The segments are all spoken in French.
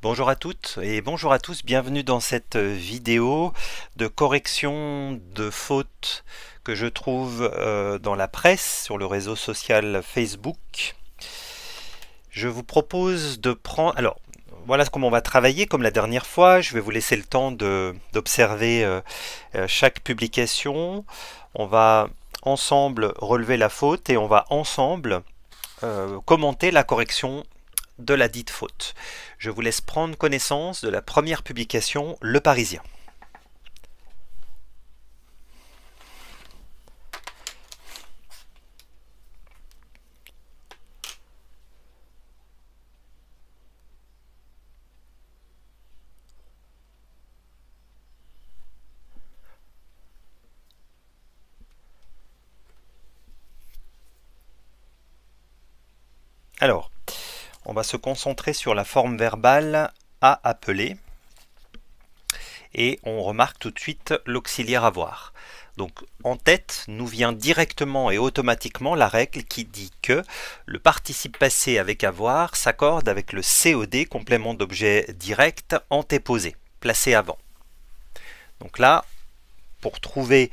Bonjour à toutes et bonjour à tous, bienvenue dans cette vidéo de correction de fautes que je trouve dans la presse, sur le réseau social Facebook. Je vous propose de prendre... Alors, voilà comment on va travailler, comme la dernière fois. Je vais vous laisser le temps d'observer chaque publication. On va ensemble relever la faute et on va ensemble commenter la correction de la dite faute. Je vous laisse prendre connaissance de la première publication, Le Parisien. Alors, on va se concentrer sur la forme verbale à appeler et on remarque tout de suite l'auxiliaire avoir. Donc en tête nous vient directement et automatiquement la règle qui dit que le participe passé avec avoir s'accorde avec le COD, complément d'objet direct, antéposé, placé avant. Donc là, pour trouver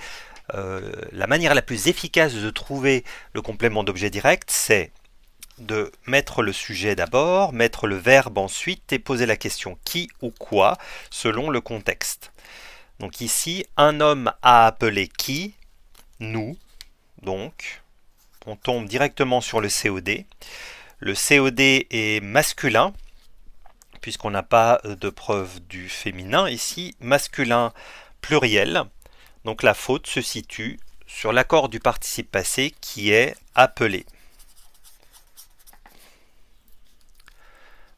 la manière la plus efficace de trouver le complément d'objet direct, c'est de mettre le sujet d'abord, mettre le verbe ensuite et poser la question qui ou quoi selon le contexte. Donc ici, un homme a appelé qui? Nous. Donc, on tombe directement sur le COD. Le COD est masculin, puisqu'on n'a pas de preuve du féminin ici. Masculin pluriel. Donc la faute se situe sur l'accord du participe passé qui est appelé.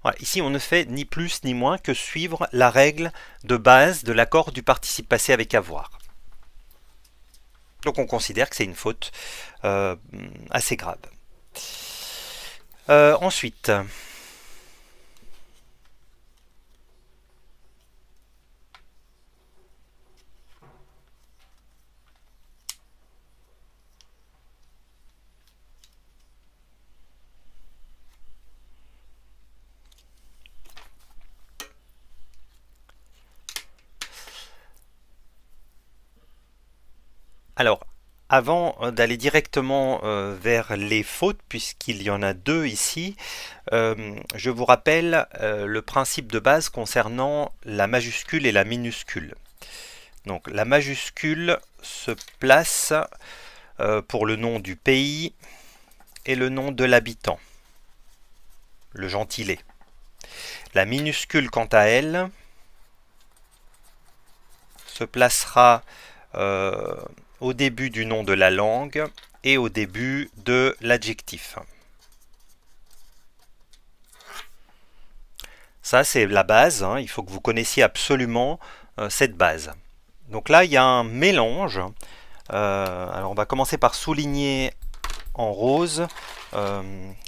Voilà, ici, on ne fait ni plus ni moins que suivre la règle de base de l'accord du participe passé avec avoir. Donc on considère que c'est une faute assez grave. Ensuite, alors, avant d'aller directement vers les fautes, puisqu'il y en a deux ici, je vous rappelle le principe de base concernant la majuscule et la minuscule. Donc la majuscule se place pour le nom du pays et le nom de l'habitant, le gentilé. La minuscule, quant à elle, se placera au début du nom de la langue et au début de l'adjectif. Ça, c'est la base, hein. Il faut que vous connaissiez absolument cette base. Donc là, il y a un mélange. Alors, on va commencer par souligner en rose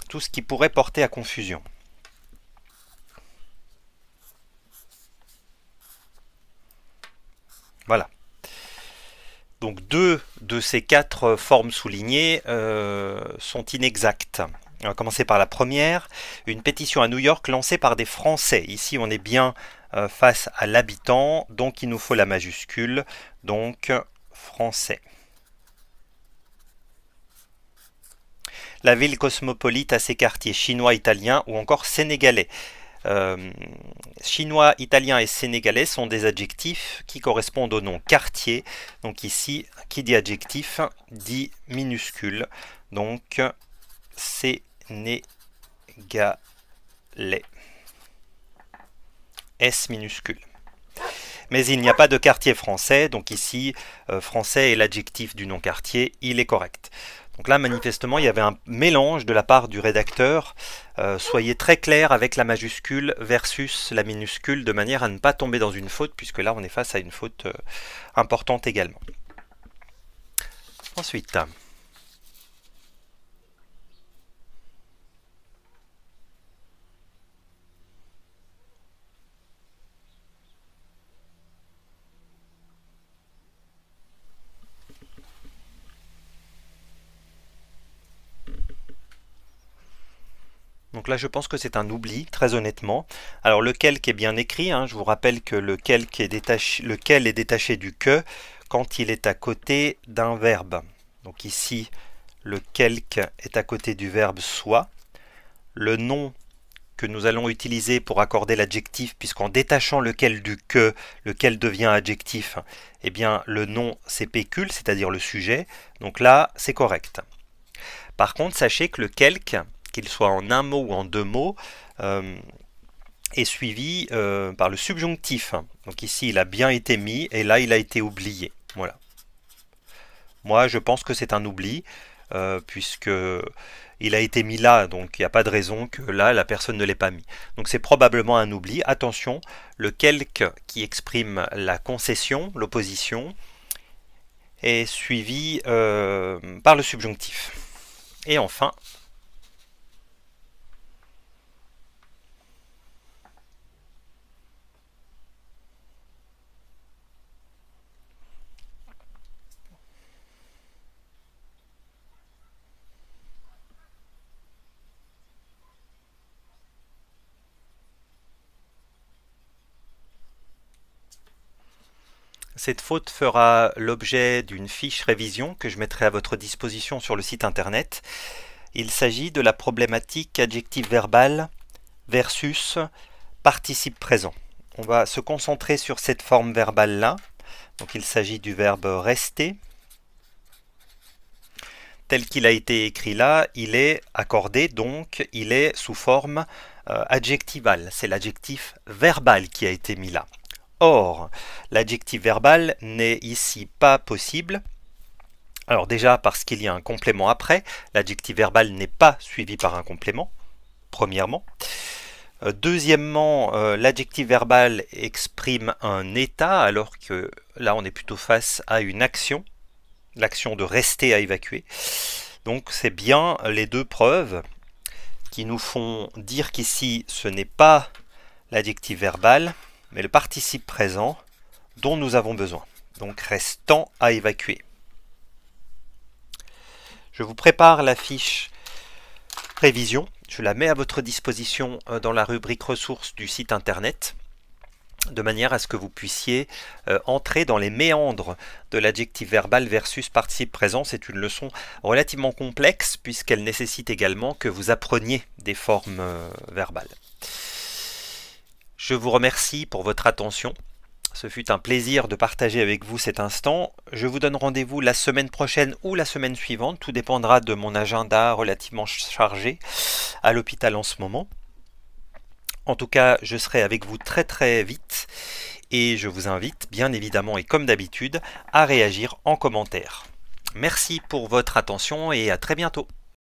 tout ce qui pourrait porter à confusion. Voilà. Donc deux de ces quatre formes soulignées sont inexactes. On va commencer par la première. Une pétition à New York lancée par des Français. Ici, on est bien face à l'habitant, donc il nous faut la majuscule, donc français. La ville cosmopolite a ses quartiers chinois, italiens ou encore sénégalais. Chinois, italien et sénégalais sont des adjectifs qui correspondent au nom quartier. Donc ici, qui dit adjectif dit minuscule. Donc sénégalais. S minuscule. Mais il n'y a pas de quartier français, donc ici, français est l'adjectif du nom quartier, il est correct. Donc là, manifestement, il y avait un mélange de la part du rédacteur. Soyez très clair avec la majuscule versus la minuscule, de manière à ne pas tomber dans une faute, puisque là, on est face à une faute importante également. Ensuite, Donc là, je pense que c'est un oubli, très honnêtement. Alors le quelque est bien écrit, hein. Je vous rappelle que le quelque est détaché, lequel est détaché du que quand il est à côté d'un verbe. Donc ici, le quelque est à côté du verbe soit. Le nom que nous allons utiliser pour accorder l'adjectif, puisqu'en détachant lequel du que, lequel devient adjectif, eh bien le nom c'est pécule, c'est-à-dire le sujet. Donc là, c'est correct. Par contre, sachez que le quelque, qu'il soit en un mot ou en deux mots, est suivi par le subjonctif. Donc ici, il a bien été mis et là, il a été oublié. Voilà. Moi, je pense que c'est un oubli, puisque il a été mis là, donc il n'y a pas de raison que là, la personne ne l'ait pas mis. Donc c'est probablement un oubli. Attention, le quelque qui exprime la concession, l'opposition, est suivi par le subjonctif. Et enfin, cette faute fera l'objet d'une fiche révision que je mettrai à votre disposition sur le site internet. Il s'agit de la problématique adjectif verbal versus participe présent. On va se concentrer sur cette forme verbale-là. Donc il s'agit du verbe rester. Tel qu'il a été écrit là, il est accordé, donc il est sous forme adjectivale. C'est l'adjectif verbal qui a été mis là. Or, l'adjectif verbal n'est ici pas possible. Alors déjà parce qu'il y a un complément après, l'adjectif verbal n'est pas suivi par un complément, premièrement. Deuxièmement, l'adjectif verbal exprime un état, alors que là on est plutôt face à une action, l'action de rester à évacuer. Donc c'est bien les deux preuves qui nous font dire qu'ici ce n'est pas l'adjectif verbal, mais le participe présent dont nous avons besoin. Donc restant à évacuer. Je vous prépare la fiche révision. Je la mets à votre disposition dans la rubrique ressources du site internet, de manière à ce que vous puissiez entrer dans les méandres de l'adjectif verbal versus participe présent. C'est une leçon relativement complexe puisqu'elle nécessite également que vous appreniez des formes verbales. Je vous remercie pour votre attention. Ce fut un plaisir de partager avec vous cet instant. Je vous donne rendez-vous la semaine prochaine ou la semaine suivante. Tout dépendra de mon agenda relativement chargé à l'hôpital en ce moment. En tout cas, je serai avec vous très très vite et je vous invite bien évidemment et comme d'habitude à réagir en commentaire. Merci pour votre attention et à très bientôt.